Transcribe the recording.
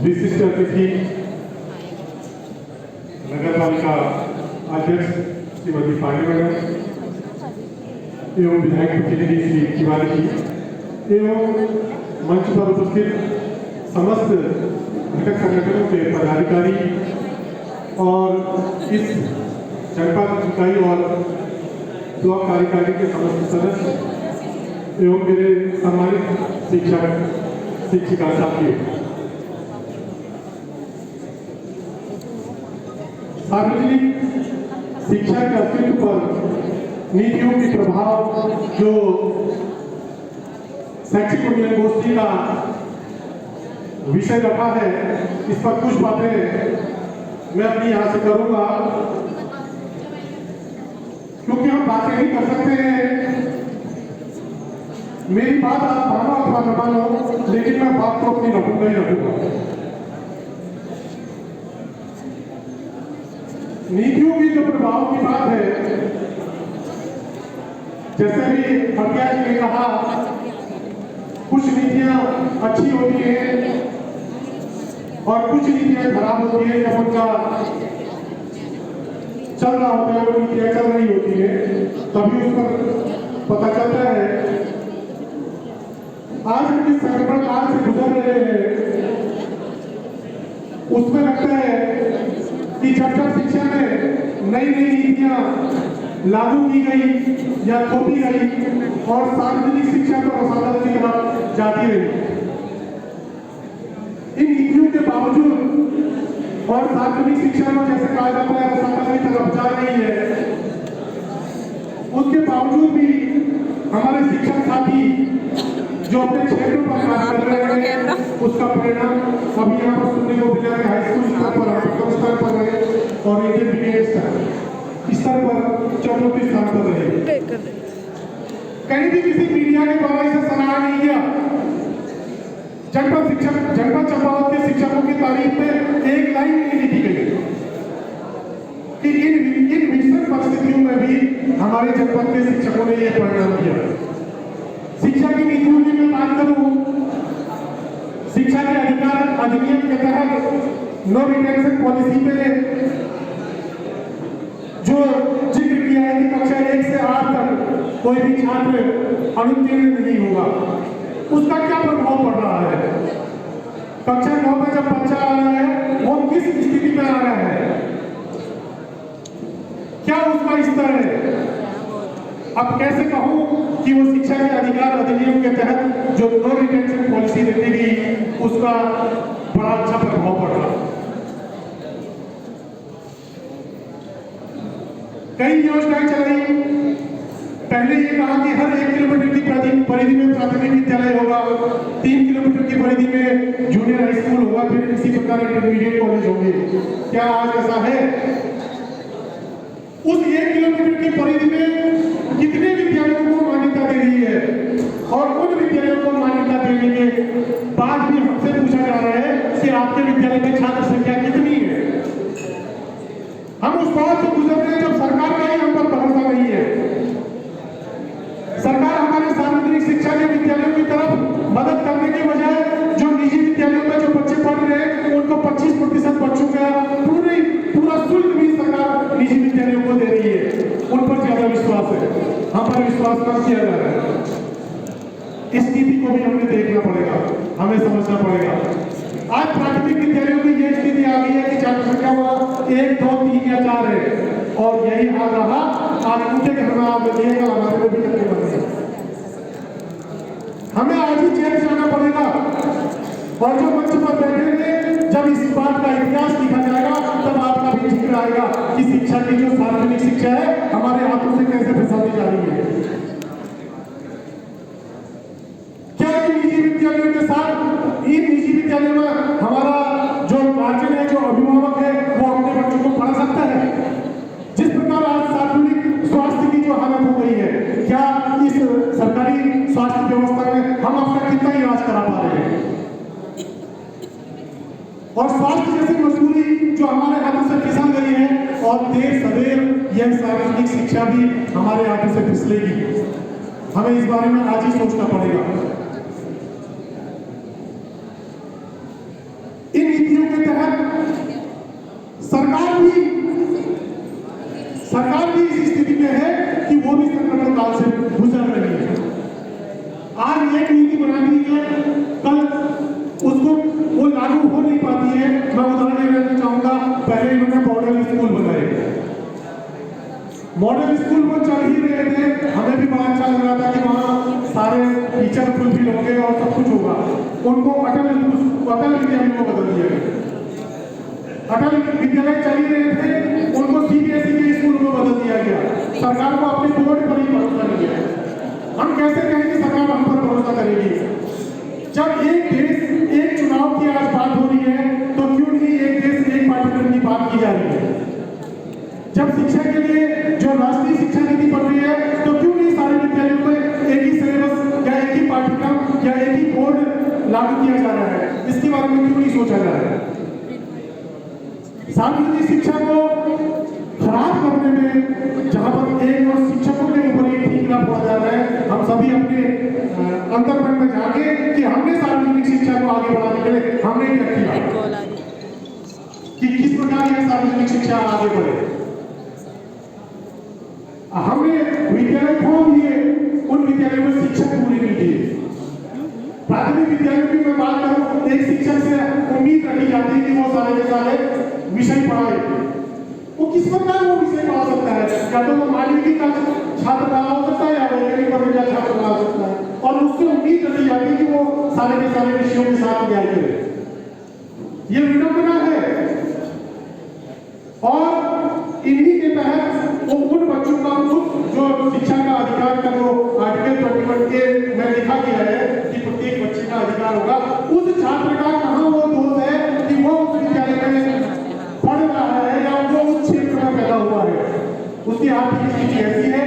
विशिष्ट अतिथि नगर पालिका अध्यक्ष श्रीमती पांडे मैडम एवं विधायक प्रतिनिधि श्री तिवारी जी एवं मंच पर उपस्थित समस्त घटक संगठनों के पदाधिकारी और इस जनपद इकाई और ब्लॉक कार्यकारिणी के समस्त सदस्य एवं मेरे सम्मानित शिक्षक शिक्षिका साथियों, सार्वजनिक शिक्षा के अस्तित्व पर नीतियों के प्रभाव जो शैक्षिक उन्नयन गोष्ठी का विषय रखा है, इस पर कुछ बातें मैं अपनी यहाँ से करूंगा, क्योंकि हम बातें नहीं कर सकते हैं। मेरी बात आप मानो अथवा न मानो, लेकिन मैं बात को अपनी रखूंगा ही रखूंगा। नीतियों की जो प्रभाव की बात है, जैसे भी प्रज्ञा जी ने कहा, कुछ नीतियां अच्छी होती हैं और कुछ नीतियां खराब होती है। जब उनका चल रहा होता है, वो नीतियां चल रही होती है, तभी उस पर पता चलता है। आज हम जिस संकट काल से गुजर रहे हैं, उसमें लगता है कि जब शिक्षा में नई नई नीतियां लागू की गई या थोपी गई और सार्वजनिक शिक्षा को रसातल की तरफ जाती रही, इन नीतियों के बावजूद और सार्वजनिक शिक्षा को जैसे कहा जाता है रसातल की तरफ जा रही है, उसके बावजूद भी हमारे शिक्षक साथी जो अपने क्षेत्रों पर काम कर रहे हैं, उसका परिणाम अभी यहाँ पर सुनने को मिला है। हाई स्कूल स्तर पर, स्तर पर रहे और इंटरमीडिएट स्तर पर चौथे स्थान पर रहे। कहीं भी किसी मीडिया के द्वारा इसे सराहा नहीं किया। जनपद चंपावत के शिक्षकों की तारीफ में एक लाइन नहीं लिखी गई कि इन विषम परिस्थितियों में भी हमारे जनपद के शिक्षकों ने यह परिणाम दिया। शिक्षा की नीतियों की मैं बात करूं, शिक्षा के अधिकार अधिनियम के तहत नो रिटेंशन पॉलिसी में जो जिक्र किया है कि कक्षा 1 से 8 तक कोई भी छात्र अनुत्तीर्ण नहीं होगा, उसका क्या प्रभाव पड़ रहा है? कक्षा 9 में जब बच्चा आ रहा है, वो किस स्थिति में आ रहा है, क्या उसका स्तर है? अब कैसे कहूं कि वो शिक्षा के अधिकार अधिनियम के तहत जो नो रिटेंशन पॉलिसी रखी गई, उसका बड़ा अच्छा प्रभाव पड़ रहा। कई योजनाएं चलाई। पहले ये कहा कि हर 1 किलोमीटर की परिधि में प्राथमिक विद्यालय होगा, 3 किलोमीटर की परिधि में जूनियर हाई स्कूल होगा, फिर इसी प्रकार इंटरमीडिएट कॉलेज होंगे। क्या आज ऐसा है? उस 1 किलोमीटर की परिधि में कितने विद्यालयों को मान्यता दे रही है, और उन विद्यालयों को मान्यता देने के बाद भी हमसे पूछा जा रहा है कि आपके विद्यालय में छात्र संख्या कितनी है। हम उस बात से गुजर रहे हैं जब सरकार का ही हम पर भरोसा नहीं है। सरकार हमारे सार्वजनिक शिक्षा के विद्यालयों की तरफ मदद करने के बजाय जो निजी विद्यालयों में जो बच्चे पढ़ रहे हैं, उनको 25% बच्चों का पूरा शुल्क भी सरकार निजी विद्यालयों को दे रही है। उन पर ज्यादा विश्वास है, हम पर विश्वास कम किया जा रहा है। इस स्थिति को भी हमें देखना पड़ेगा, हमें समझना पड़ेगा। आज प्राथमिक विद्यालयों की यह स्थिति आ गई है कि छात्र संख्या 1, 2, 3 या 4 है, और यही हाल रहा। आज उनके घर में आप देखिएगा, हमारे को भी करके बनेगा। हमें आज ही चेंज जाना पड़ेगा, और जो मंच पर बैठेंगे, जब इस बात का इतिहास लिखा जाएगा, तब आपका भी जिक्र आएगा कि शिक्षा की जो सार्वजनिक शिक्षा है, हमारे हाथों से कैसे फिसलती जा रही है। क्या इन निजी विद्यालयों के साथ, इन निजी विद्यालयों में हमारा जो गार्जियन है, जो अभिभावक है, वो अपने बच्चों को पढ़ा सकता है? जिस प्रकार आज सार्वजनिक स्वास्थ्य की जो हालत हो गई है, क्या इस सरकारी स्वास्थ्य व्यवस्था में हम अपना कितना इलाज करा पा रहे हैं? और स्वास्थ्य जैसी मजबूरी जो हमारे हाथों से फिसल गई है, और देर सवेर यह सार्वजनिक शिक्षा भी हमारे हाथों से फिसलेगी। हमें इस बारे में आज ही सोचना पड़ेगा। इन नीतियों के तहत सरकार भी इस स्थिति में है कि वो भी संकट काल से गुजर रही है। आज एक नीति बना दी है, कल उसको वो लागू हो नहीं पाती है। मैं उदाहरण देना चाहूंगा, पहले इन्होंने मॉडल स्कूल बनाए, मॉडल स्कूल वो चल ही रहे थे, हमें भी बड़ा अच्छा लग रहा था कि वहाँ सारे टीचर फुलफिल होंगे और सब कुछ होगा। उनको अटल विद्यालय को बदल दिया गया। अटल विद्यालय चल ही रहे थे, उनको सीबीएसई के स्कूल में बदल दिया गया। सरकार को अपने बोर्ड पर ही भरोसा नहीं है। हम कैसे कहें कि सरकार हम पर भरोसा करेगी? जब एक देश एक चुनाव की आज बात हो रही है, तो क्यों नहीं एक देश एक पाठ्यक्रम की बात की जा रही है? जब शिक्षा के लिए जो राष्ट्रीय शिक्षा नीति बन रही है, तो क्यों नहीं सारे विद्यालयों में एक ही सिलेबस या एक ही पाठ्यक्रम या एक ही बोर्ड लागू किया जा रहा है? इसके बारे में क्यों नहीं सोचा जा रहा है? सार्वजनिक शिक्षा को खराब करने में जहां पर एक और शिक्षकों के ऊपर एक ठीकरा पड़ा जा रहा है, हम सभी अपने अंतर्मन में जाके कि हमने सार्वजनिक शिक्षा को आगे बढ़ाने के लिए हमने क्या किया, कि किस प्रकार यह सार्वजनिक शिक्षा आगे बढ़े। हमने विद्यालय खोल दिए, उन विद्यालयों में शिक्षक पूरे नहीं दिए। प्राथमिक विद्यालयों की मैं बात करूं, एक शिक्षक से उम्मीद रखी जाती है कि वो सारे के सारे विषय पढ़ाए। वो किस प्रकार वो विषय पढ़ा सकता है? या तो वो मानविकी का छात्र पढ़ा हो सकता है, या वैज्ञानिक का छात्र पढ़ा सकता है, और उससे उम्मीद रखी जाती है कि वो सारे के सारे विषयों के साथ न्याय करे। ये विडंबना है। और इन्हीं के तहत वो उन बच्चों का जो शिक्षा का अधिकार का जो आर्टिकल 21 के में लिखा गया है कि प्रत्येक बच्चे का अधिकार होगा, उस छात्र का कहाँ वो दोष है कि वो उस विद्यालय में पढ़ रहा है या वो उस क्षेत्र में पैदा हुआ है? उसकी आर्थिक स्थिति ऐसी है